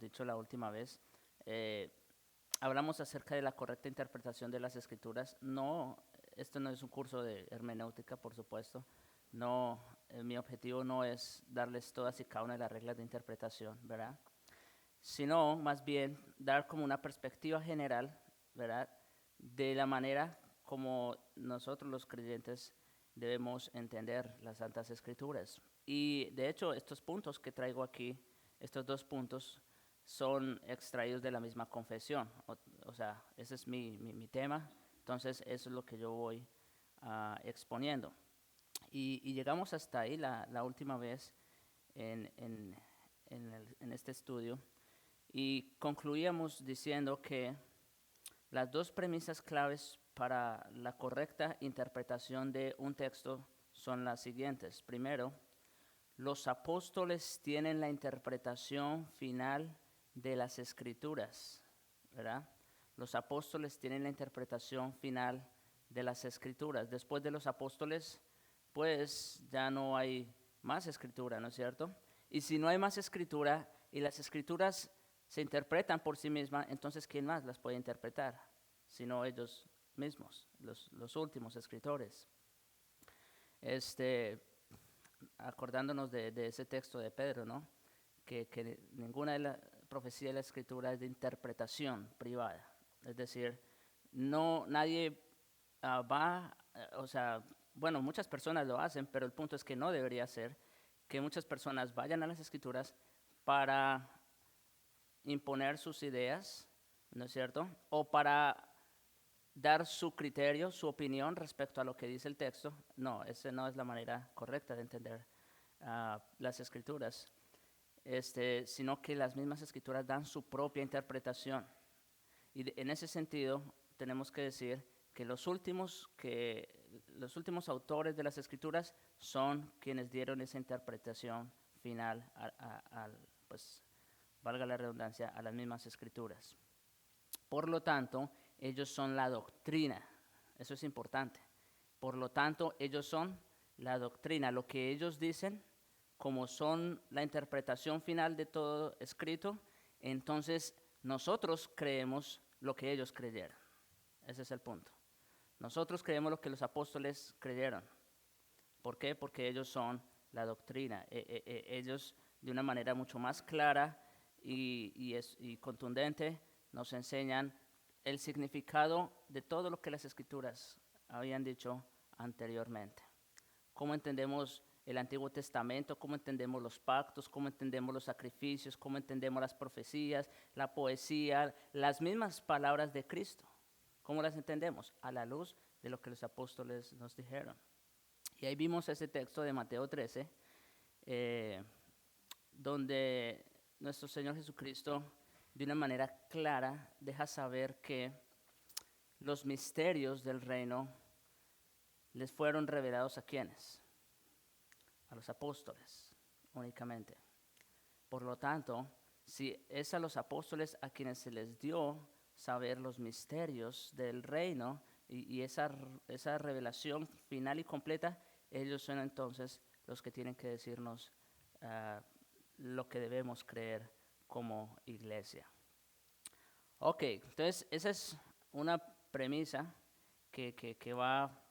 dicho la última vez, eh, hablamos acerca de la correcta interpretación de las escrituras. No, esto no es un curso de hermenéutica, por supuesto. No, mi objetivo no es darles todas y cada una de las reglas de interpretación, ¿verdad? Sino más bien dar como una perspectiva general, ¿verdad? De la manera como nosotros los creyentes debemos entender las Santas Escrituras. Y de hecho, estos puntos que traigo aquí, estos dos puntos, son extraídos de la misma confesión. O sea, ese es mi tema, entonces eso es lo que yo voy exponiendo. Y llegamos hasta ahí la última vez en este estudio y concluíamos diciendo que las dos premisas claves para la correcta interpretación de un texto son las siguientes. Primero, los apóstoles tienen la interpretación final de las escrituras, ¿verdad? Los apóstoles tienen la interpretación final de las escrituras. Después de los apóstoles, pues ya no hay más escritura, ¿no es cierto? Y si no hay más escritura y las escrituras se interpretan por sí mismas, entonces ¿quién más las puede interpretar? Sino ellos mismos, los últimos escritores. Acordándonos de ese texto de Pedro, ¿no? Que ninguna de la profecía de la escritura es de interpretación privada. Es decir, no, nadie o sea, bueno, muchas personas lo hacen, pero el punto es que no debería ser que muchas personas vayan a las escrituras para imponer sus ideas, ¿no es cierto? O para dar su criterio, su opinión respecto a lo que dice el texto. No, esa no es la manera correcta de entender las escrituras, sino que las mismas escrituras dan su propia interpretación. Y en ese sentido tenemos que decir que los últimos autores de las escrituras son quienes dieron esa interpretación final pues, valga la redundancia, a las mismas escrituras. Por lo tanto, ellos son la doctrina. Eso es importante. Por lo tanto, ellos son la doctrina. Lo que ellos dicen, como son la interpretación final de todo escrito, entonces nosotros creemos lo que ellos creyeron. Ese es el punto. Nosotros creemos lo que los apóstoles creyeron. ¿Por qué? Porque ellos son la doctrina. Ellos, de una manera mucho más clara y contundente, nos enseñan el significado de todo lo que las escrituras habían dicho anteriormente. Cómo entendemos el Antiguo Testamento, cómo entendemos los pactos, cómo entendemos los sacrificios, cómo entendemos las profecías, la poesía, las mismas palabras de Cristo. ¿Cómo las entendemos? A la luz de lo que los apóstoles nos dijeron. Y ahí vimos ese texto de Mateo 13, donde nuestro Señor Jesucristo, de una manera clara, deja saber que los misterios del reino les fueron revelados a quienes, a los apóstoles únicamente. Por lo tanto, si es a los apóstoles a quienes se les dio saber los misterios del reino y esa revelación final y completa, ellos son entonces los que tienen que decirnos lo que debemos creer como iglesia. Ok, entonces esa es una premisa que va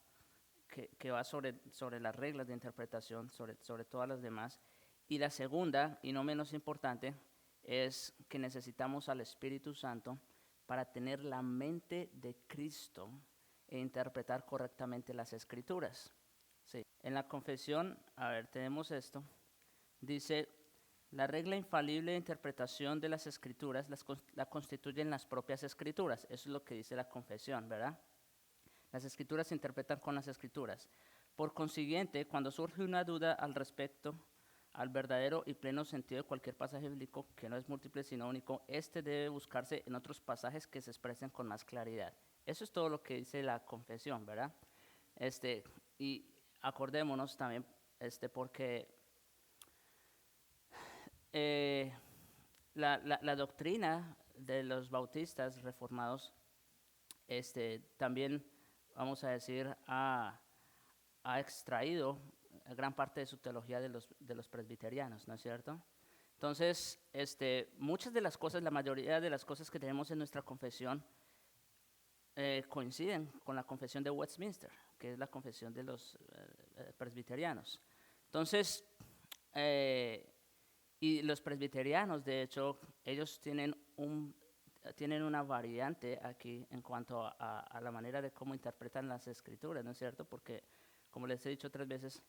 sobre las reglas de interpretación, sobre todas las demás. Y la segunda, y no menos importante, es que necesitamos al Espíritu Santo para tener la mente de Cristo e interpretar correctamente las Escrituras. Sí. En la confesión, a ver, tenemos esto. Dice, la regla infalible de interpretación de las Escrituras la constituyen las propias Escrituras. Eso es lo que dice la confesión, ¿verdad? Las escrituras se interpretan con las escrituras. Por consiguiente, cuando surge una duda al respecto al verdadero y pleno sentido de cualquier pasaje bíblico, que no es múltiple sino único, este debe buscarse en otros pasajes que se expresen con más claridad. Eso es todo lo que dice la confesión, ¿verdad? Y acordémonos también, porque la doctrina de los bautistas reformados, también vamos a decir, ha extraído gran parte de su teología de los presbiterianos, ¿no es cierto? Entonces, muchas de las cosas, la mayoría de las cosas que tenemos en nuestra confesión coinciden con la confesión de Westminster, que es la confesión de los presbiterianos. Entonces, y los presbiterianos, de hecho, ellos tienen una variante aquí en cuanto a la manera de cómo interpretan las escrituras, ¿no es cierto? Porque, como les he dicho 3 veces,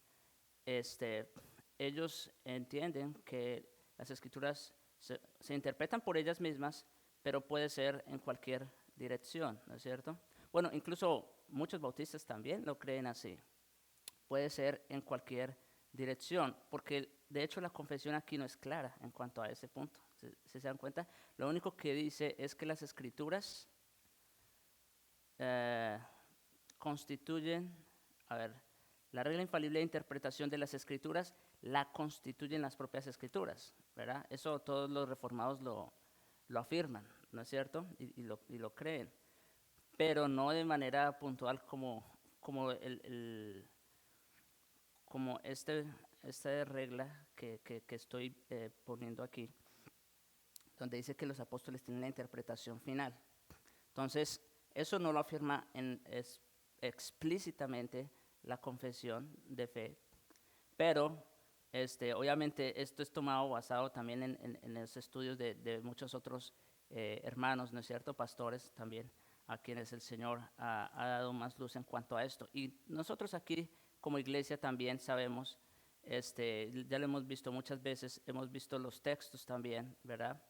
ellos entienden que las escrituras se interpretan por ellas mismas, pero puede ser en cualquier dirección, ¿no es cierto? Bueno, incluso muchos bautistas también lo creen así. Puede ser en cualquier dirección, porque de hecho la confesión aquí no es clara en cuanto a ese punto. ¿Se dan cuenta? Lo único que dice es que las escrituras constituyen, a ver, la regla infalible de interpretación de las escrituras la constituyen las propias escrituras, ¿verdad? Eso todos los reformados lo afirman, ¿no es cierto? Y lo creen, pero no de manera puntual como esta regla que estoy poniendo aquí, donde dice que los apóstoles tienen la interpretación final. Entonces, eso no lo afirma explícitamente la confesión de fe, pero obviamente esto es basado también en los estudios de muchos otros hermanos, ¿no es cierto? Pastores también, a quienes el Señor ha dado más luz en cuanto a esto. Y nosotros aquí como iglesia también sabemos, ya lo hemos visto muchas veces, hemos visto los textos también, ¿verdad?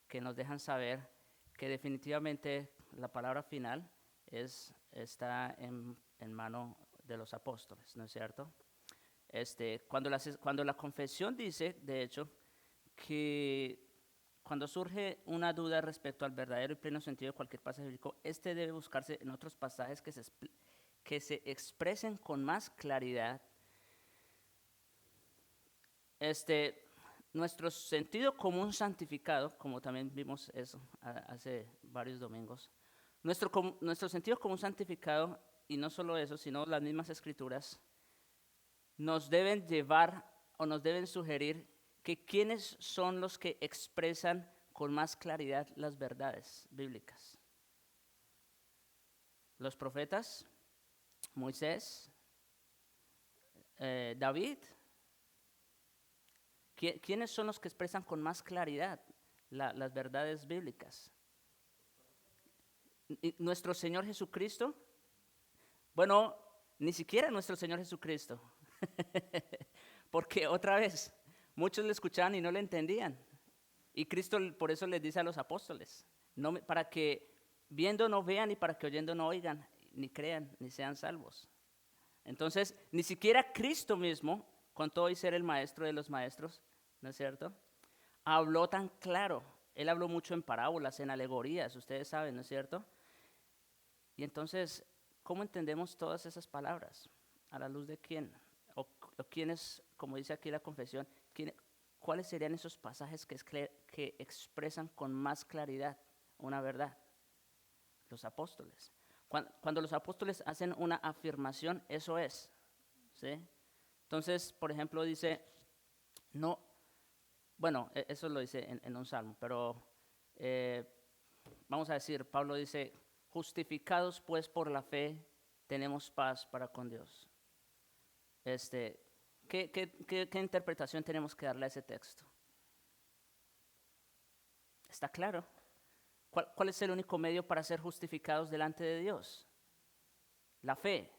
Que nos dejan saber que definitivamente la palabra final está en mano de los apóstoles, ¿no es cierto? Cuando la confesión dice, de hecho, que cuando surge una duda respecto al verdadero y pleno sentido de cualquier pasaje bíblico, debe buscarse en otros pasajes que se expresen con más claridad. Nuestro sentido común santificado, como también vimos eso hace varios domingos, nuestro sentido común santificado, y no solo eso, sino las mismas escrituras, nos deben llevar o nos deben sugerir que quiénes son los que expresan con más claridad las verdades bíblicas. Los profetas, Moisés, David. ¿Quiénes son los que expresan con más claridad las verdades bíblicas? ¿Nuestro Señor Jesucristo? Bueno, ni siquiera nuestro Señor Jesucristo. Porque otra vez, muchos le escuchaban y no le entendían. Y Cristo por eso les dice a los apóstoles, para que viendo no vean y para que oyendo no oigan, ni crean, ni sean salvos. Entonces, ni siquiera Cristo mismo, con todo y ser el maestro de los maestros, ¿no es cierto?, habló tan claro. Él habló mucho en parábolas, en alegorías, ustedes saben, ¿no es cierto? Y entonces, ¿cómo entendemos todas esas palabras? ¿A la luz de quién? ¿O quiénes, como dice aquí la confesión, cuáles serían esos pasajes que expresan con más claridad una verdad? Los apóstoles. Cuando los apóstoles hacen una afirmación, eso es, ¿sí? Entonces, por ejemplo, dice, no, bueno, eso lo dice en un salmo, pero vamos a decir, Pablo dice, justificados pues por la fe, tenemos paz para con Dios. ¿Qué interpretación tenemos que darle a ese texto? ¿Está claro? ¿Cuál es el único medio para ser justificados delante de Dios? La fe.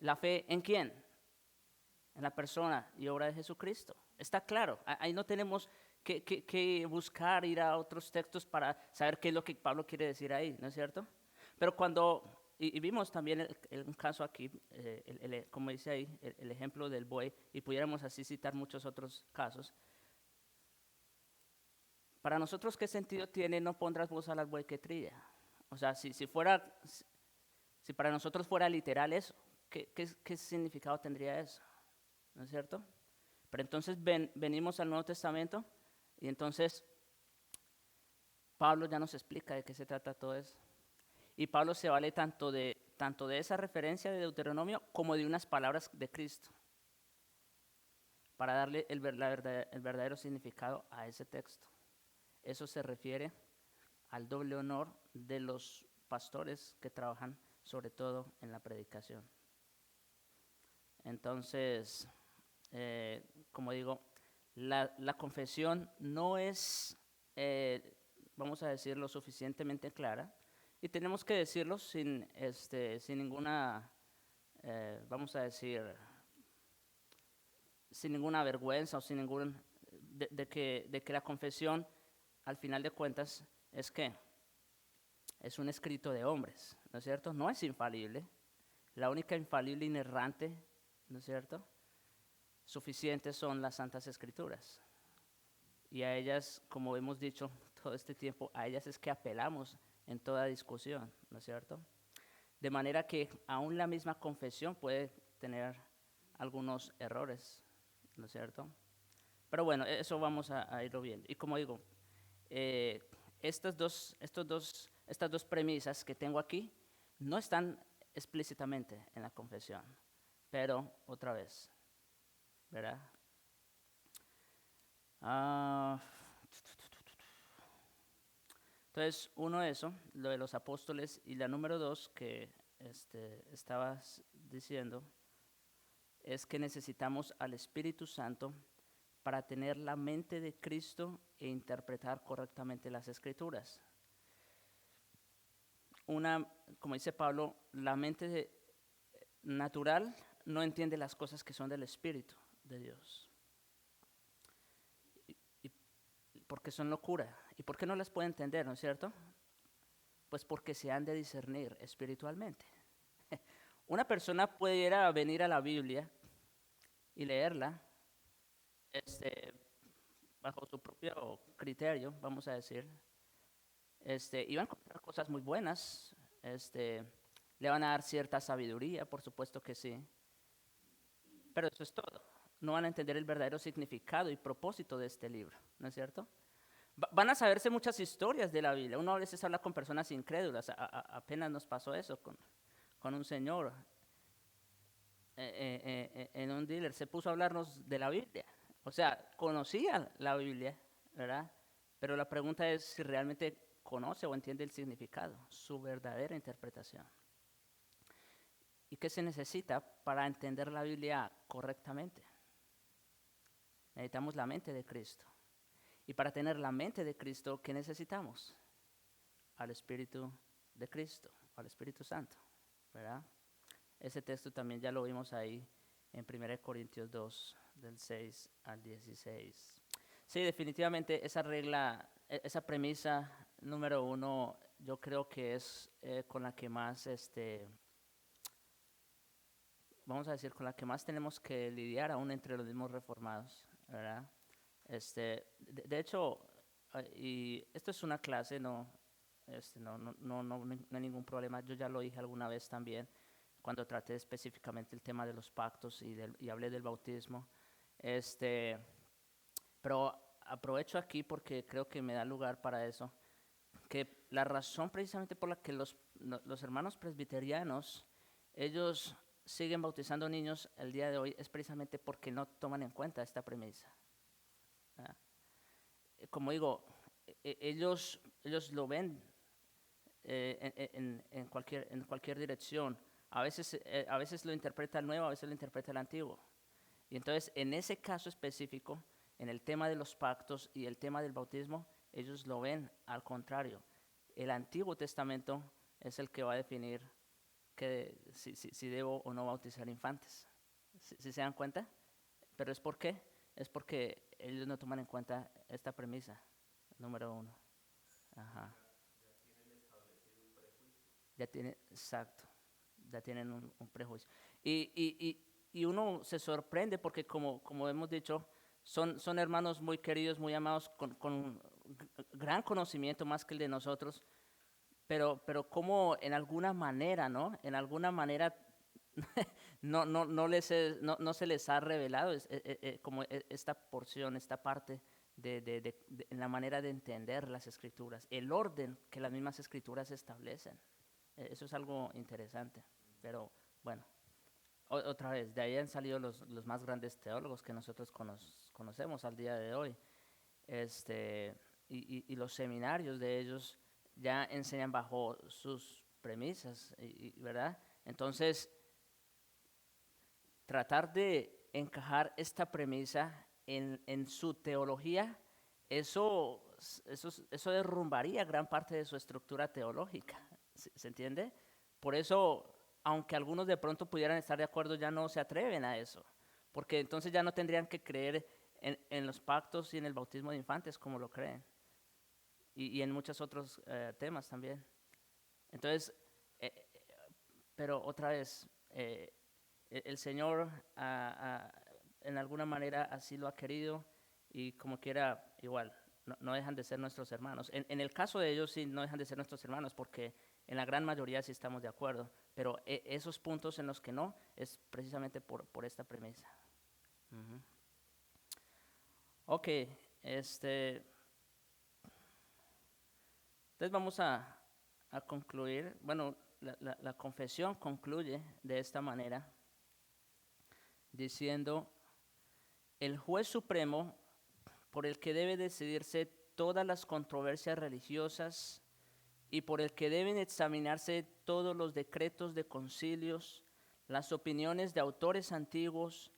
¿La fe en quién? En la persona y obra de Jesucristo. Está claro. Ahí no tenemos que buscar, ir a otros textos para saber qué es lo que Pablo quiere decir ahí, ¿no es cierto? Pero y vimos también un caso aquí, como dice ahí, el ejemplo del buey, y pudiéramos así citar muchos otros casos. Para nosotros, ¿qué sentido tiene no pondrás voz al buey que trilla? O sea, si para nosotros fuera literal eso, ¿qué significado tendría eso? ¿No es cierto? Pero entonces venimos al Nuevo Testamento y entonces Pablo ya nos explica de qué se trata todo eso. Y Pablo se vale tanto de esa referencia de Deuteronomio como de unas palabras de Cristo. para darle el verdadero significado a ese texto. Eso se refiere al doble honor de los pastores que trabajan sobre todo en la predicación. Entonces, como digo, la confesión no es, vamos a decir, lo suficientemente clara, y tenemos que decirlo sin ninguna, vamos a decir, sin ninguna vergüenza o sin ningún, de que la confesión, al final de cuentas, es que es un escrito de hombres, ¿no es cierto? No es infalible. La única infalible inerrante, ¿no es cierto? Suficientes son las Santas Escrituras. Y a ellas, como hemos dicho todo este tiempo, a ellas es que apelamos en toda discusión, ¿no es cierto? De manera que aún la misma confesión puede tener algunos errores, ¿no es cierto? Pero bueno, eso vamos a irlo viendo. Y como digo, estas dos premisas que tengo aquí no están explícitamente en la confesión, pero otra vez, ¿verdad? Entonces, uno eso, lo de los apóstoles, y la número dos que estabas diciendo es que necesitamos al Espíritu Santo para tener la mente de Cristo e interpretar correctamente las Escrituras. Como dice Pablo, la mente natural no entiende las cosas que son del Espíritu de Dios. Porque son locura. ¿Y por qué no las puede entender, no es cierto? Pues porque se han de discernir espiritualmente. Una persona puede venir a la Biblia y leerla bajo su propio criterio, vamos a decir. Y va a encontrar cosas muy buenas. Le van a dar cierta sabiduría, por supuesto que sí. Pero eso es todo. No van a entender el verdadero significado y propósito de este libro, ¿no es cierto? Van a saberse muchas historias de la Biblia. Uno a veces habla con personas incrédulas. Apenas nos pasó eso con un señor en un dealer. Se puso a hablarnos de la Biblia. O sea, conocía la Biblia, ¿verdad? Pero la pregunta es si realmente conoce o entiende el significado, su verdadera interpretación. ¿Y qué se necesita para entender la Biblia correctamente? Necesitamos la mente de Cristo. Y para tener la mente de Cristo, ¿qué necesitamos? Al Espíritu de Cristo, al Espíritu Santo, ¿verdad? Ese texto también ya lo vimos ahí en 1 Corintios 2, del 6 al 16. Sí, definitivamente esa regla, esa premisa número uno, yo creo que es con la que más, vamos a decir, con la que más tenemos que lidiar aún entre los mismos reformados, ¿verdad? De hecho, y esto es una clase, no hay ningún problema. Yo ya lo dije alguna vez también, cuando traté específicamente el tema de los pactos y hablé del bautismo. Pero aprovecho aquí porque creo que me da lugar para eso, que la razón precisamente por la que los hermanos presbiterianos, ellos siguen bautizando niños el día de hoy, es precisamente porque no toman en cuenta esta premisa. ¿Verdad? Como digo, ellos lo ven en cualquier dirección. A veces lo interpreta el nuevo, a veces lo interpreta el antiguo. Y entonces, en ese caso específico, en el tema de los pactos y el tema del bautismo, ellos lo ven al contrario. El Antiguo Testamento es el que va a definir si debo o no bautizar infantes. ¿Sí se dan cuenta? ¿Pero es por qué? Es porque ellos no toman en cuenta esta premisa, número uno. Ajá. Exacto, ya tienen un prejuicio. Y uno se sorprende porque como hemos dicho, son hermanos muy queridos, muy amados, con gran conocimiento más que el de nosotros, pero como en alguna manera, ¿no? En alguna manera no se les ha revelado como esta porción, esta parte en la manera de entender las escrituras, el orden que las mismas escrituras establecen. Eso es algo interesante, pero bueno, otra vez, de ahí han salido los más grandes teólogos que nosotros conocemos al día de hoy. Y los seminarios de ellos ya enseñan bajo sus premisas, ¿verdad? Entonces, tratar de encajar esta premisa en su teología, eso derrumbaría gran parte de su estructura teológica, ¿se entiende? Por eso, aunque algunos de pronto pudieran estar de acuerdo, ya no se atreven a eso, porque entonces ya no tendrían que creer en los pactos y en el bautismo de infantes como lo creen, y en muchos otros temas también. Entonces, pero otra vez, el Señor en alguna manera así lo ha querido, y como quiera, igual, no dejan de ser nuestros hermanos. En el caso de ellos sí no dejan de ser nuestros hermanos, porque en la gran mayoría sí estamos de acuerdo, pero esos puntos en los que no es precisamente por esta premisa. Ujú. Ok, entonces vamos a concluir. Bueno, la confesión concluye de esta manera, diciendo: el juez supremo por el que debe decidirse todas las controversias religiosas y por el que deben examinarse todos los decretos de concilios, las opiniones de autores antiguos,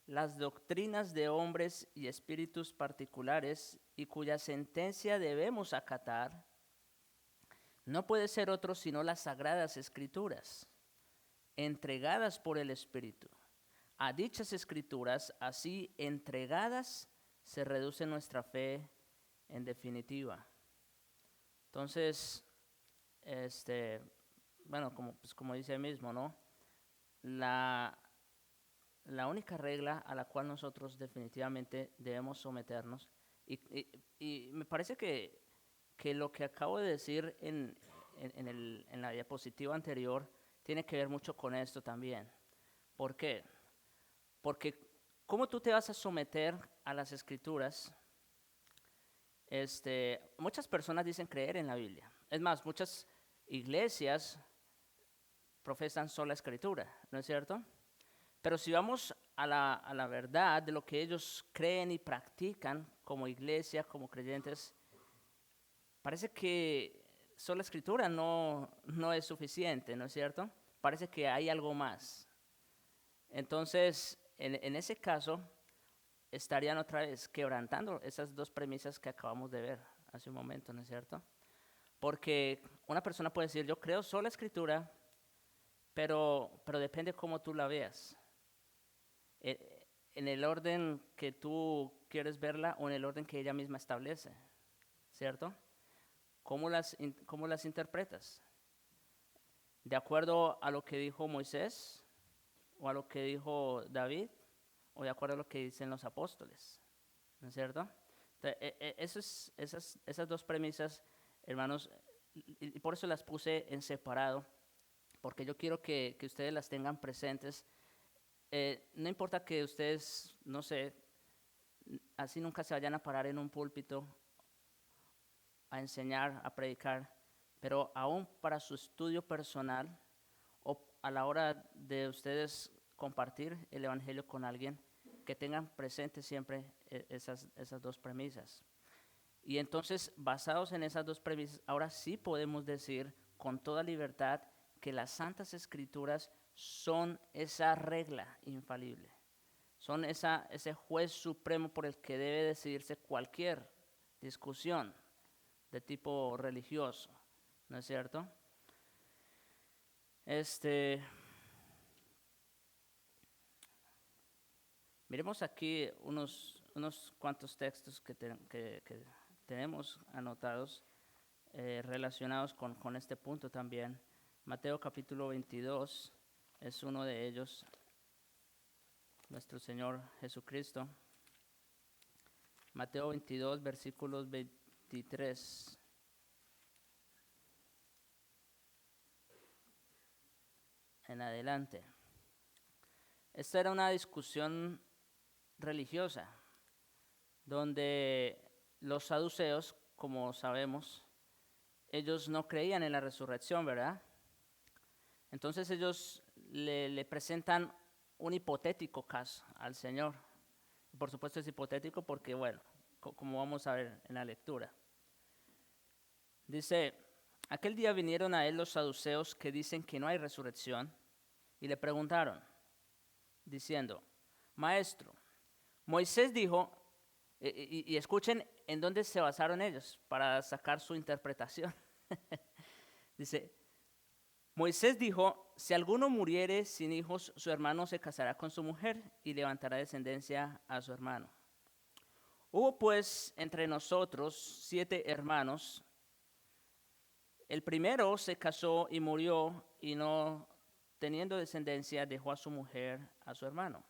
las doctrinas de hombres y espíritus particulares, y cuya sentencia debemos acatar, no puede ser otro sino las sagradas escrituras, entregadas por el Espíritu. A dichas escrituras, así entregadas, se reduce nuestra fe en definitiva. Entonces, bueno, como dice él mismo, ¿no? La única regla a la cual nosotros definitivamente debemos someternos, y me parece que lo que acabo de decir en la diapositiva anterior tiene que ver mucho con esto también. ¿Por qué? Porque ¿cómo tú te vas a someter a las escrituras? Muchas personas dicen creer en la Biblia. Es más, muchas iglesias profesan sola escritura, ¿no es cierto? Pero si vamos a la verdad de lo que ellos creen y practican como iglesia, como creyentes, parece que sola escritura no es suficiente, ¿no es cierto? Parece que hay algo más. Entonces, en ese caso, estarían otra vez quebrantando esas dos premisas que acabamos de ver hace un momento, ¿no es cierto? Porque una persona puede decir: yo creo sola escritura, pero depende cómo tú la veas. En el orden que tú quieres verla o en el orden que ella misma establece, ¿cierto? ¿Cómo las interpretas? ¿De acuerdo a lo que dijo Moisés o a lo que dijo David o de acuerdo a lo que dicen los apóstoles? ¿No es cierto? Entonces, esas dos premisas, hermanos, y por eso las puse en separado, porque yo quiero que ustedes las tengan presentes. No importa que ustedes, no sé, así nunca se vayan a parar en un púlpito a enseñar, a predicar, pero aún para su estudio personal o a la hora de ustedes compartir el Evangelio con alguien, que tengan presente siempre esas dos premisas. Y entonces, basados en esas dos premisas, ahora sí podemos decir con toda libertad que las Santas Escrituras son esa regla infalible, son ese juez supremo por el que debe decidirse cualquier discusión de tipo religioso, ¿no es cierto? Miremos aquí unos cuantos textos que tenemos anotados relacionados con este punto también. Mateo capítulo 22 es uno de ellos. Nuestro Señor Jesucristo. Mateo 22, versículos 23. En adelante. Esta era una discusión religiosa, donde los saduceos, como sabemos, ellos no creían en la resurrección, ¿verdad? Entonces ellos le presentan un hipotético caso al Señor. Por supuesto es hipotético porque, bueno, como vamos a ver en la lectura. Dice, aquel día vinieron a él los saduceos que dicen que no hay resurrección y le preguntaron, diciendo, Maestro, Moisés dijo, y escuchen en dónde se basaron ellos para sacar su interpretación. Dice, Moisés dijo, si alguno muriere sin hijos, su hermano se casará con su mujer y levantará descendencia a su hermano. Hubo pues entre nosotros 7 hermanos. El primero se casó y murió y no teniendo descendencia dejó a su mujer a su hermano.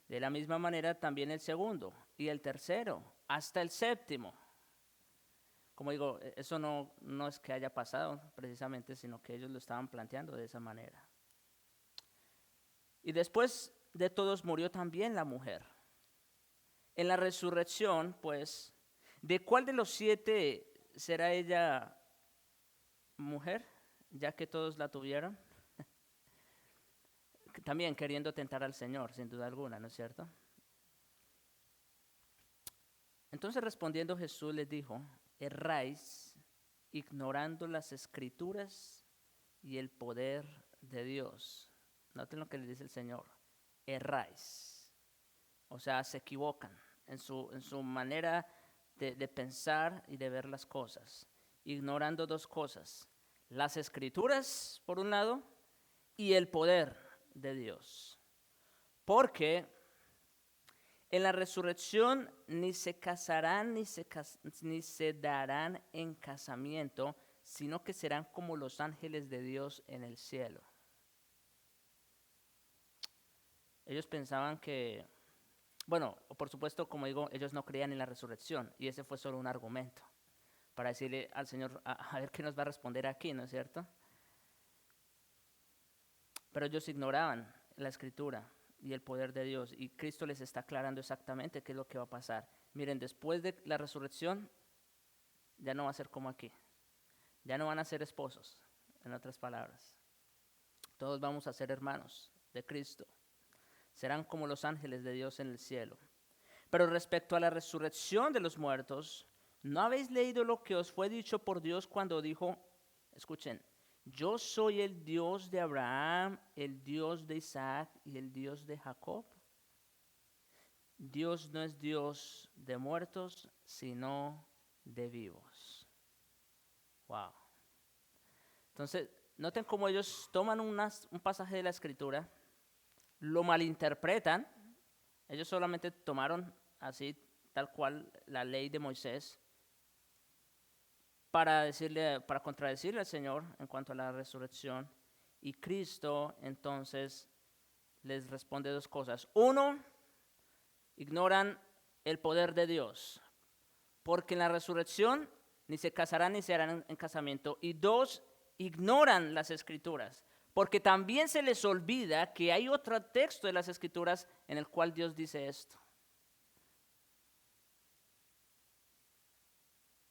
De la misma manera también el segundo y el tercero, hasta el séptimo. Como digo, eso no es que haya pasado precisamente, sino que ellos lo estaban planteando de esa manera. Y después de todos murió también la mujer. En la resurrección, pues, ¿de cuál de los 7 será ella mujer, ya que todos la tuvieron? También queriendo tentar al Señor, sin duda alguna, ¿no es cierto? Entonces respondiendo Jesús les dijo, erráis ignorando las Escrituras y el poder de Dios. Noten lo que les dice el Señor, erráis. O sea, se equivocan en su manera de pensar y de ver las cosas, ignorando 2 cosas, las Escrituras por un lado y el poder de Dios. Porque en la resurrección ni se casarán ni se darán en casamiento, sino que serán como los ángeles de Dios en el cielo. Ellos pensaban que, bueno, por supuesto, como digo, ellos no creían en la resurrección y ese fue solo un argumento para decirle al Señor, a ver qué nos va a responder aquí, ¿no es cierto? Pero ellos ignoraban la Escritura y el poder de Dios, y Cristo les está aclarando exactamente qué es lo que va a pasar. Miren, después de la resurrección, ya no va a ser como aquí. Ya no van a ser esposos, en otras palabras. Todos vamos a ser hermanos de Cristo. Serán como los ángeles de Dios en el cielo. Pero respecto a la resurrección de los muertos, ¿no habéis leído lo que os fue dicho por Dios cuando dijo, escuchen, yo soy el Dios de Abraham, el Dios de Isaac y el Dios de Jacob? Dios no es Dios de muertos, sino de vivos. Wow. Entonces, noten cómo ellos toman un pasaje de la Escritura, lo malinterpretan. Ellos solamente tomaron así, tal cual, la ley de Moisés para contradecirle al Señor en cuanto a la resurrección. Y Cristo entonces les responde 2 cosas. 1, ignoran el poder de Dios, porque en la resurrección ni se casarán ni se harán en casamiento. Y 2, ignoran las Escrituras, porque también se les olvida que hay otro texto de las Escrituras en el cual Dios dice esto.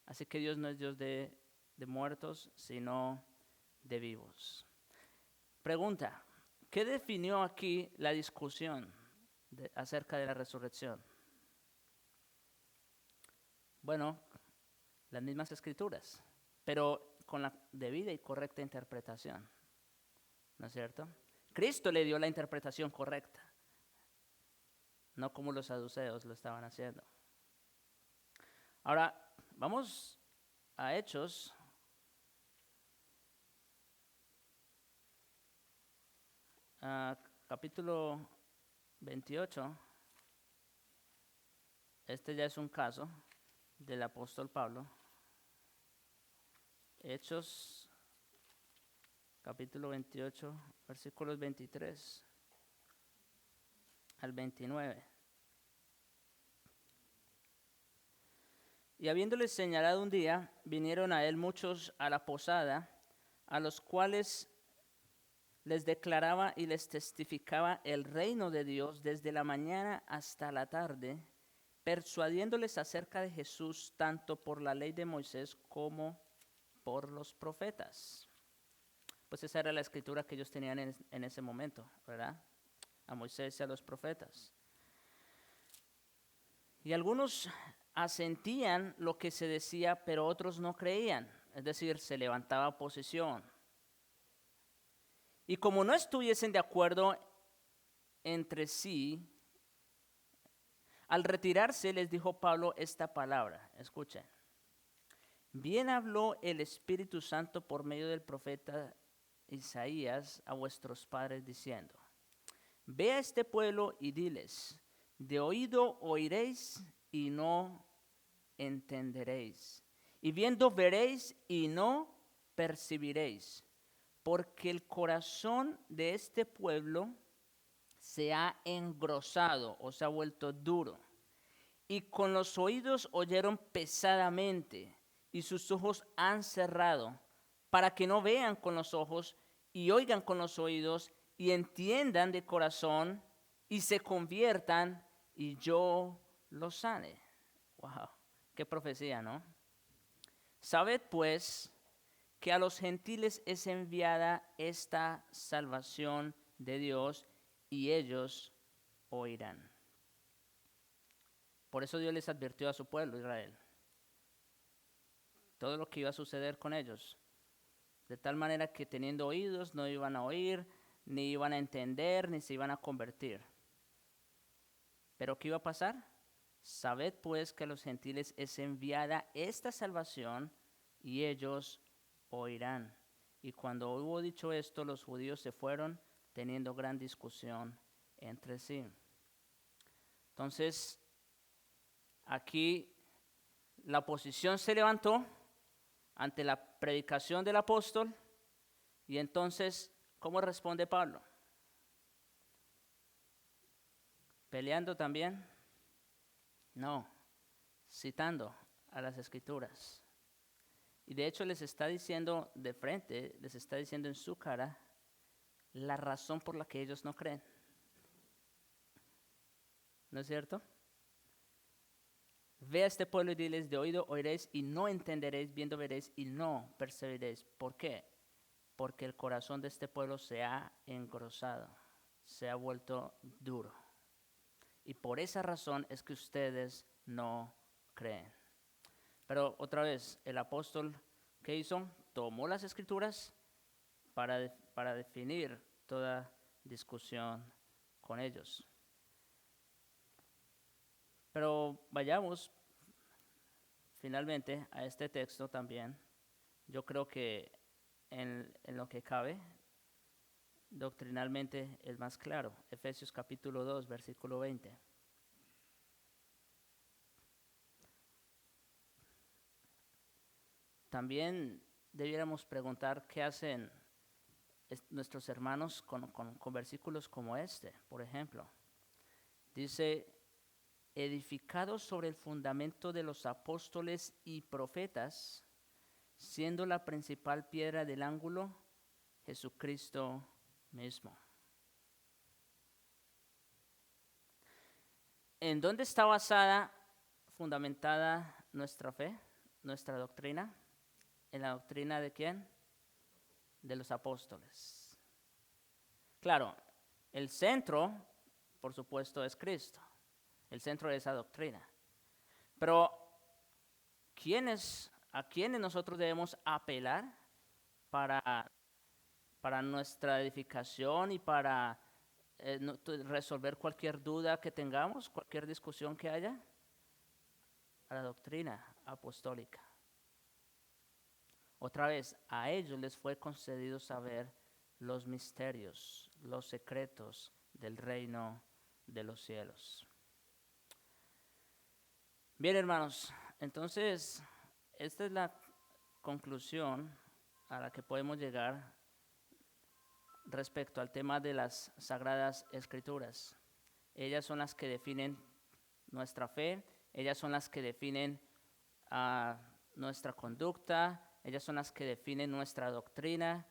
Así que Dios no es Dios de muertos, sino de vivos. Pregunta, ¿qué definió aquí la discusión acerca de la resurrección? Bueno, las mismas Escrituras, pero con la debida y correcta interpretación, ¿no es cierto? Cristo le dio la interpretación correcta, no como los saduceos lo estaban haciendo. Ahora, vamos a Hechos, capítulo 28. Este ya es un caso del apóstol Pablo. Hechos, capítulo 28, versículos 23 al 29. Y habiéndoles señalado un día, vinieron a él muchos a la posada, a los cuales les declaraba y les testificaba el reino de Dios desde la mañana hasta la tarde, persuadiéndoles acerca de Jesús tanto por la ley de Moisés como por los profetas. Pues esa era la escritura que ellos tenían en ese momento, ¿verdad? a Moisés y a los profetas. Y algunos asentían lo que se decía, pero otros no creían. Es decir, se levantaba oposición. Y como no estuviesen de acuerdo entre sí, al retirarse les dijo Pablo esta palabra. Escuchen. Bien habló el Espíritu Santo por medio del profeta Isaías a vuestros padres diciendo: Ve a este pueblo y diles, de oído oiréis y no entenderéis, y viendo veréis y no percibiréis, porque el corazón de este pueblo se ha engrosado o se ha vuelto duro, y con los oídos oyeron pesadamente, y sus ojos han cerrado, para que no vean con los ojos y oigan con los oídos y entiendan de corazón y se conviertan y yo los sane. Wow, qué profecía, ¿no? Sabed pues que a los gentiles es enviada esta salvación de Dios y ellos oirán. Por eso Dios les advirtió a su pueblo, Israel, todo lo que iba a suceder con ellos. De tal manera que teniendo oídos no iban a oír, ni iban a entender, ni se iban a convertir. ¿Pero qué iba a pasar? Sabed pues que a los gentiles es enviada esta salvación y ellos oirán. Y cuando hubo dicho esto, los judíos se fueron teniendo gran discusión entre sí. Entonces, aquí la oposición se levantó ante la predicación del apóstol, y entonces, ¿cómo responde Pablo? ¿Peleando también? No, citando a las Escrituras. Y de hecho les está diciendo de frente, les está diciendo en su cara la razón por la que ellos no creen. ¿No es cierto? Ve a este pueblo y diles, de oído oiréis y no entenderéis, viendo veréis y no percibiréis. ¿Por qué? Porque el corazón de este pueblo se ha engrosado, se ha vuelto duro. Y por esa razón es que ustedes no creen. Pero otra vez, el apóstol, ¿qué hizo? Tomó las Escrituras para definir toda discusión con ellos. Pero vayamos finalmente a este texto también. Yo creo que en lo que cabe, doctrinalmente es más claro. Efesios capítulo 2, versículo 20. También debiéramos preguntar qué hacen nuestros hermanos con versículos como este, por ejemplo. Dice, edificados sobre el fundamento de los apóstoles y profetas, siendo la principal piedra del ángulo Jesucristo mismo. ¿En dónde está basada, fundamentada nuestra fe, nuestra doctrina? ¿En la doctrina de quién? De los apóstoles. Claro, el centro, por supuesto, es Cristo. El centro de esa doctrina. Pero, ¿a quiénes nosotros debemos apelar para nuestra edificación y para resolver cualquier duda que tengamos, cualquier discusión que haya? A la doctrina apostólica. Otra vez, a ellos les fue concedido saber los misterios, los secretos del reino de los cielos. Bien, hermanos, entonces esta es la conclusión a la que podemos llegar respecto al tema de las Sagradas Escrituras. Ellas son las que definen nuestra fe, ellas son las que definen nuestra conducta, ellas son las que definen nuestra doctrina,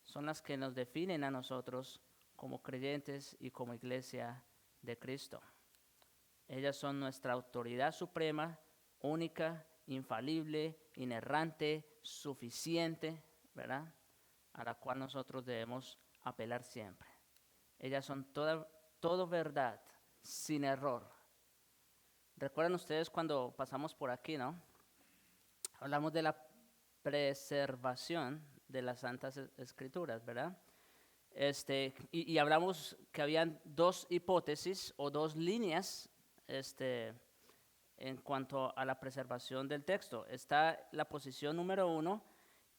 son las que nos definen a nosotros como creyentes y como iglesia de Cristo. Ellas son nuestra autoridad suprema, única, infalible, inerrante, suficiente, ¿verdad? A la cual nosotros debemos apelar siempre. Ellas son toda todo verdad, sin error. ¿Recuerdan ustedes cuando pasamos por aquí, no? Hablamos de la preservación de las Santas Escrituras, ¿verdad? Y hablamos que habían dos hipótesis o dos líneas en cuanto a la preservación del texto. Está la posición número uno,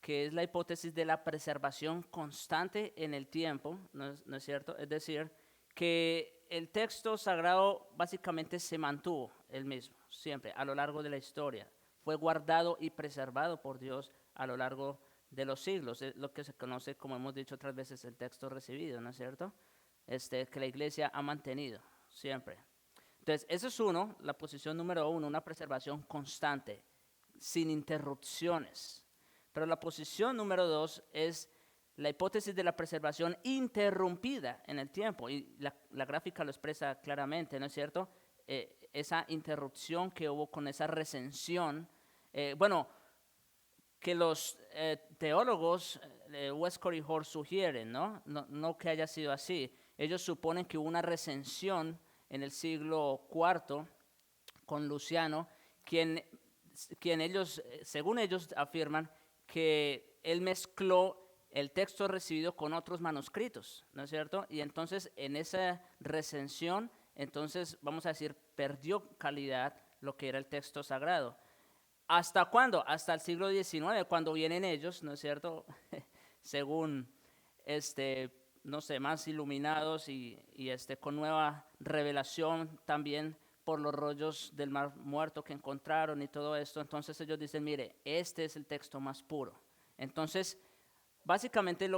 que es la hipótesis de la preservación constante en el tiempo, ¿no es cierto? Es decir, que el texto sagrado básicamente se mantuvo el mismo, siempre, a lo largo de la historia. Fue guardado y preservado por Dios a lo largo de los siglos. Es lo que se conoce, como hemos dicho otras veces, el texto recibido, ¿no es cierto? Que la iglesia ha mantenido siempre. Entonces, eso es uno, la posición número uno, una preservación constante, sin interrupciones. Pero la posición número dos es la hipótesis de la preservación interrumpida en el tiempo. Y la gráfica lo expresa claramente, ¿no es cierto? Esa interrupción que hubo con esa recensión. Bueno, que los teólogos, Westcott y Hort sugieren, ¿no? No que haya sido así. Ellos suponen que hubo una recensión en el siglo IV con Luciano, quien ellos, según ellos afirman, que él mezcló el texto recibido con otros manuscritos, ¿no es cierto? Y entonces en esa recensión, entonces vamos a decir, perdió calidad lo que era el texto sagrado. ¿Hasta cuándo? Hasta el siglo XIX, cuando vienen ellos, ¿no es cierto? Según, no sé, más iluminados y con nueva revelación también por los rollos del Mar Muerto que encontraron y todo esto. Entonces ellos dicen, mire, este es el texto más puro. Entonces, básicamente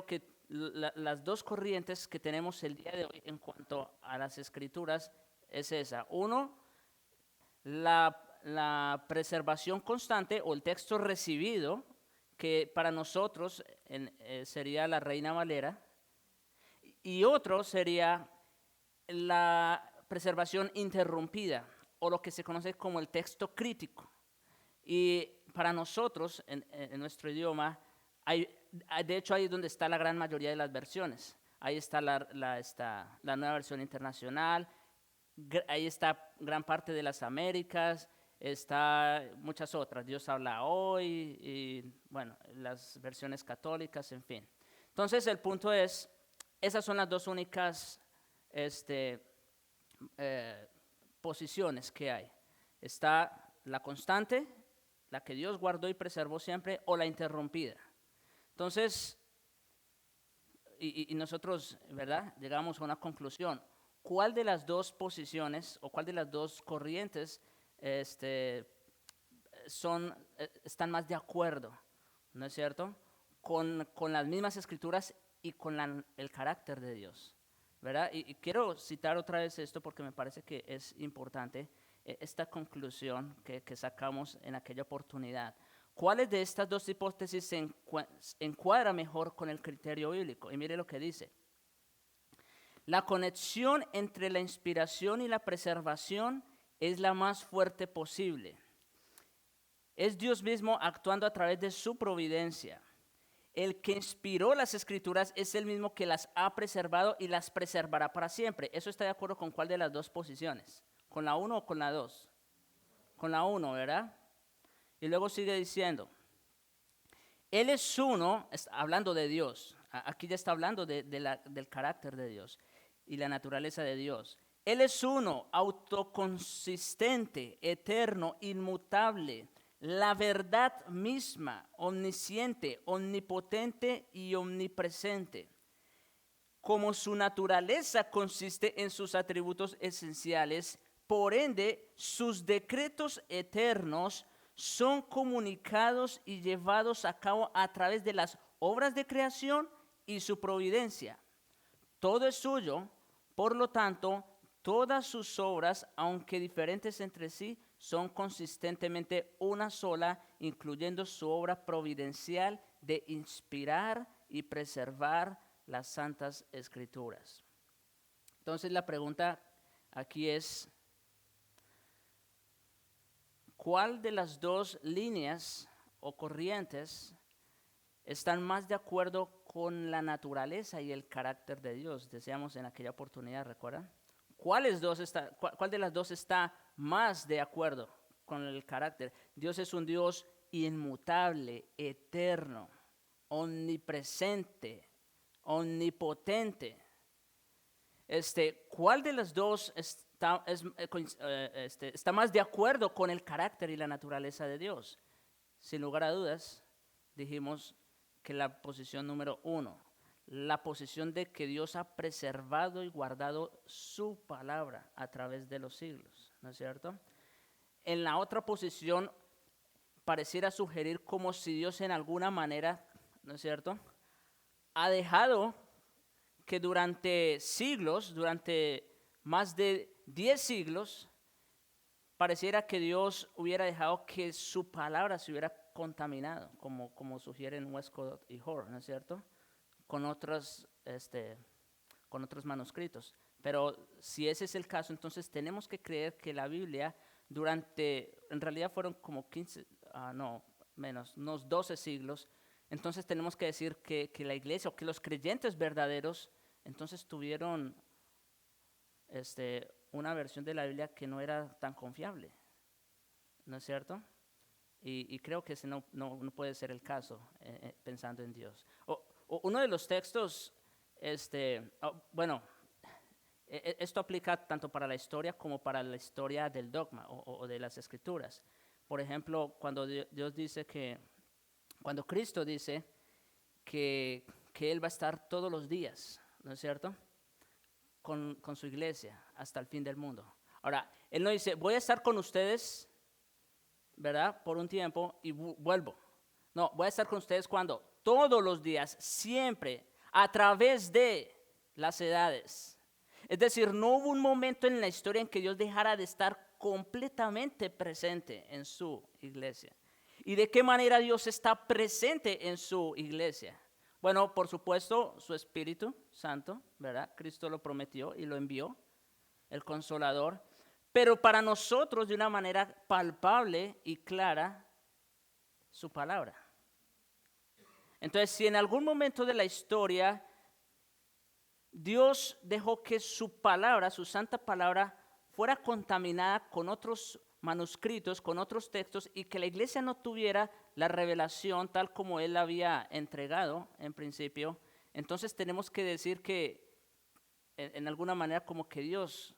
las dos corrientes que tenemos el día de hoy en cuanto a las escrituras es esa. Uno, la preservación constante o el texto recibido, que para nosotros sería la Reina Valera, y otro sería la preservación interrumpida o lo que se conoce como el texto crítico. Y para nosotros, en nuestro idioma, de hecho ahí es donde está la gran mayoría de las versiones. Ahí está la nueva versión internacional, ahí está gran parte de las Américas, está muchas otras, Dios habla hoy, y bueno, las versiones católicas, en fin. Entonces el punto es, esas son las dos únicas posiciones que hay. Está la constante, la que Dios guardó y preservó siempre, o la interrumpida. Entonces, y nosotros, ¿verdad? Llegamos a una conclusión. ¿Cuál de las dos posiciones o cuál de las dos corrientes están más de acuerdo, ¿no es cierto?, con las mismas escrituras y con el carácter de Dios, ¿verdad? Y quiero citar otra vez esto porque me parece que es importante, esta conclusión que sacamos en aquella oportunidad. ¿Cuáles de estas dos hipótesis se encuadra mejor con el criterio bíblico? Y mire lo que dice. La conexión entre la inspiración y la preservación es la más fuerte posible. Es Dios mismo actuando a través de su providencia. El que inspiró las escrituras es el mismo que las ha preservado y las preservará para siempre. ¿Eso está de acuerdo con cuál de las dos posiciones? ¿Con la 1 o con la 2? Con la 1, ¿verdad? Y luego sigue diciendo, Él es uno, hablando de Dios. Aquí ya está hablando del carácter de Dios y la naturaleza de Dios. Él es uno, autoconsistente, eterno, inmutable, la verdad misma, omnisciente, omnipotente y omnipresente. Como su naturaleza consiste en sus atributos esenciales, por ende, sus decretos eternos son comunicados y llevados a cabo a través de las obras de creación y su providencia. Todo es suyo, por lo tanto, todas sus obras, aunque diferentes entre sí, son consistentemente una sola, incluyendo su obra providencial de inspirar y preservar las Santas Escrituras. Entonces la pregunta aquí es, ¿cuál de las dos líneas o corrientes están más de acuerdo con la naturaleza y el carácter de Dios? Decíamos en aquella oportunidad, ¿recuerdan? ¿Cuál de las dos está más de acuerdo con el carácter? Dios es un Dios inmutable, eterno, omnipresente, omnipotente. ¿Cuál de las dos está más de acuerdo con el carácter y la naturaleza de Dios? Sin lugar a dudas, dijimos que la posición número 1, la posición de que Dios ha preservado y guardado su palabra a través de los siglos, ¿no es cierto? En la otra posición pareciera sugerir como si Dios en alguna manera, ¿no es cierto?, ha dejado que durante siglos, durante más de 10 siglos, pareciera que Dios hubiera dejado que su palabra se hubiera contaminado, como sugieren Westcott y Hoare, ¿no es cierto?, con otros manuscritos. Pero si ese es el caso, entonces tenemos que creer que la Biblia en realidad fueron como 15, no, menos, unos 12 siglos. Entonces tenemos que decir que la iglesia o que los creyentes verdaderos entonces tuvieron una versión de la Biblia que no era tan confiable, ¿no es cierto? Y creo que ese no puede ser el caso pensando en Dios. Uno de los textos, bueno, esto aplica tanto para la historia como para la historia del dogma o de las escrituras. Por ejemplo, cuando Dios dice cuando Cristo dice que Él va a estar todos los días, ¿no es cierto?, con su iglesia hasta el fin del mundo. Ahora, Él no dice, voy a estar con ustedes, ¿verdad?, por un tiempo y vuelvo. No, voy a estar con ustedes cuando todos los días, siempre, a través de las edades. Es decir, no hubo un momento en la historia en que Dios dejara de estar completamente presente en su iglesia. ¿Y de qué manera Dios está presente en su iglesia? Bueno, por supuesto, su Espíritu Santo, ¿verdad? Cristo lo prometió y lo envió, el Consolador. Pero para nosotros, de una manera palpable y clara, su palabra. Entonces, si en algún momento de la historia Dios dejó que su palabra, su santa palabra, fuera contaminada con otros manuscritos, con otros textos, y que la iglesia no tuviera la revelación tal como Él la había entregado en principio, entonces tenemos que decir que en alguna manera como que Dios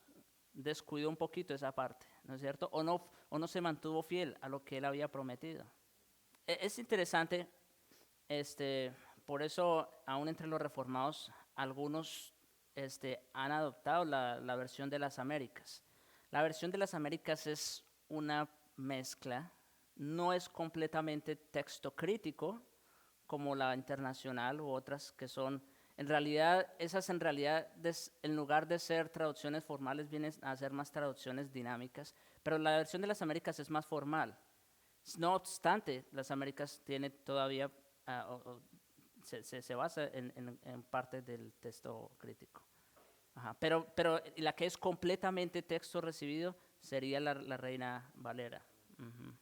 descuidó un poquito esa parte, ¿no es cierto? O no se mantuvo fiel a lo que Él había prometido. Es interesante, por eso aún entre los reformados algunos han adoptado la versión de las Américas. La versión de las Américas es una mezcla, no es completamente texto crítico como la internacional u otras que son, en realidad, en lugar de ser traducciones formales, vienen a ser más traducciones dinámicas, pero la versión de las Américas es más formal. No obstante, las Américas tiene todavía, se basa en parte del texto crítico. Ajá, pero la que es completamente texto recibido sería la Reina Valera. Uh-huh.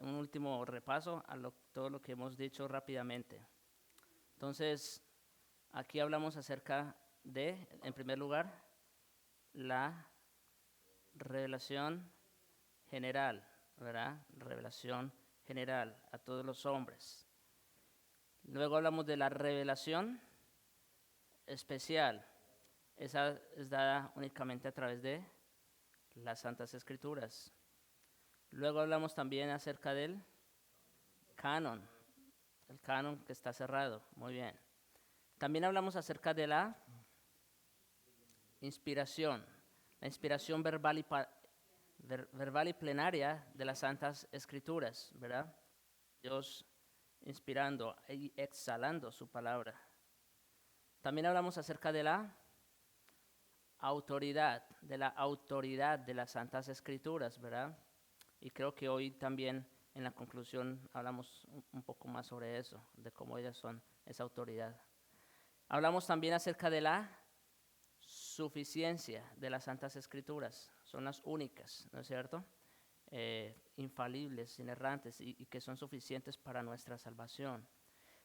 Un último repaso a todo lo que hemos dicho rápidamente. Entonces, aquí hablamos acerca de, en primer lugar, la revelación general, ¿verdad? Revelación general a todos los hombres. Luego hablamos de la revelación especial. Esa es dada únicamente a través de las Santas Escrituras. Luego hablamos también acerca del canon, el canon que está cerrado. Muy bien. También hablamos acerca de la inspiración verbal y plenaria de las Santas Escrituras, ¿verdad? Dios inspirando y exhalando su palabra. También hablamos acerca de la autoridad de las Santas Escrituras, ¿verdad? Y creo que hoy también en la conclusión hablamos un poco más sobre eso, de cómo ellas son esa autoridad. Hablamos también acerca de la suficiencia de las Santas Escrituras, son las únicas, ¿no es cierto? Infalibles, inerrantes y que son suficientes para nuestra salvación.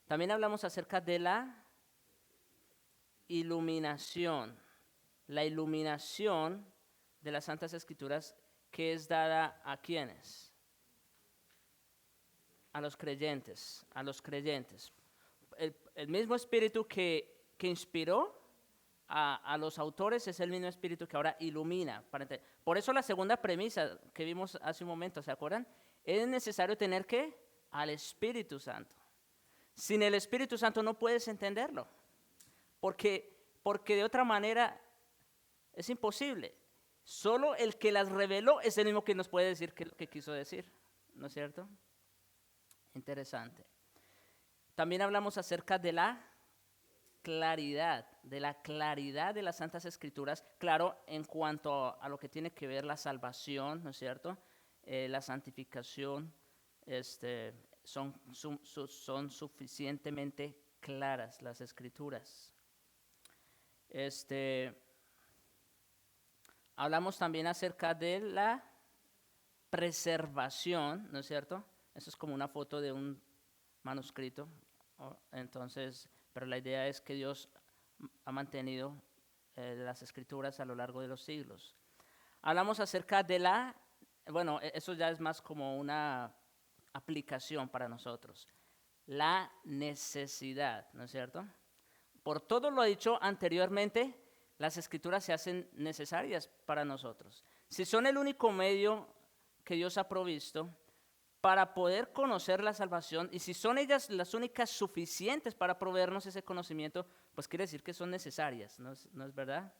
También hablamos acerca de la iluminación la iluminación de las Santas Escrituras que es dada a quienes, a los creyentes, a los creyentes. El mismo espíritu que inspiró a los autores es el mismo espíritu que ahora ilumina. Por eso la segunda premisa que vimos hace un momento, ¿se acuerdan? Es necesario tener ¿qué? Al Espíritu Santo. Sin el Espíritu Santo no puedes entenderlo, porque de otra manera es imposible. Solo el que las reveló es el mismo que nos puede decir qué es lo que quiso decir, ¿no es cierto? Interesante. También hablamos acerca de la claridad de las Santas Escrituras, claro, en cuanto a lo que tiene que ver la salvación, ¿no es cierto? La santificación, son suficientemente claras las Escrituras. Hablamos también acerca de la preservación, ¿no es cierto? Eso es como una foto de un manuscrito. Entonces, pero la idea es que Dios ha mantenido las Escrituras a lo largo de los siglos. Hablamos acerca de eso ya es más como una aplicación para nosotros. La necesidad, ¿no es cierto? Por todo lo dicho anteriormente, las Escrituras se hacen necesarias para nosotros. Si son el único medio que Dios ha provisto para poder conocer la salvación, y si son ellas las únicas suficientes para proveernos ese conocimiento, pues quiere decir que son necesarias, ¿no es verdad?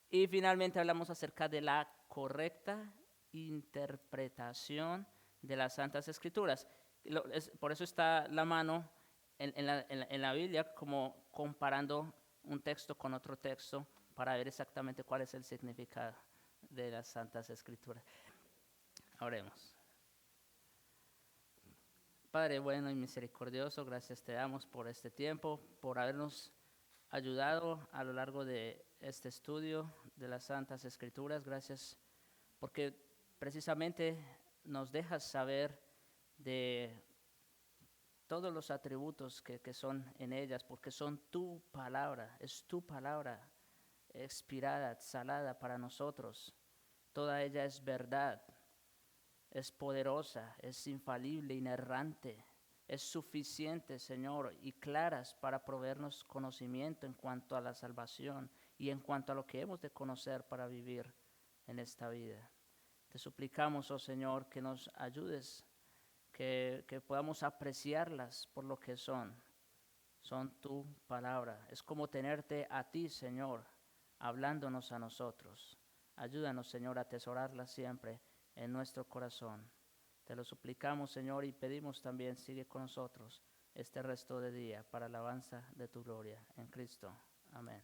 Y finalmente hablamos acerca de la correcta interpretación de las Santas Escrituras. Por eso está la mano en la Biblia como comparando un texto con otro texto para ver exactamente cuál es el significado de las Santas Escrituras. Oremos. Padre bueno y misericordioso, gracias te damos por este tiempo, por habernos ayudado a lo largo de este estudio de las Santas Escrituras. Gracias porque precisamente nos dejas saber de todos los atributos que son en ellas, porque son tu palabra, es tu palabra expirada, exhalada para nosotros. Toda ella es verdad, es poderosa, es infalible, inerrante, es suficiente, Señor, y claras para proveernos conocimiento en cuanto a la salvación y en cuanto a lo que hemos de conocer para vivir en esta vida. Te suplicamos, oh Señor, que nos ayudes, que podamos apreciarlas por lo que son. Son tu palabra. Es como tenerte a ti, Señor, hablándonos a nosotros. Ayúdanos, Señor, a atesorarlas siempre en nuestro corazón. Te lo suplicamos, Señor, y pedimos también, sigue con nosotros este resto de día para alabanza de tu gloria. En Cristo. Amén.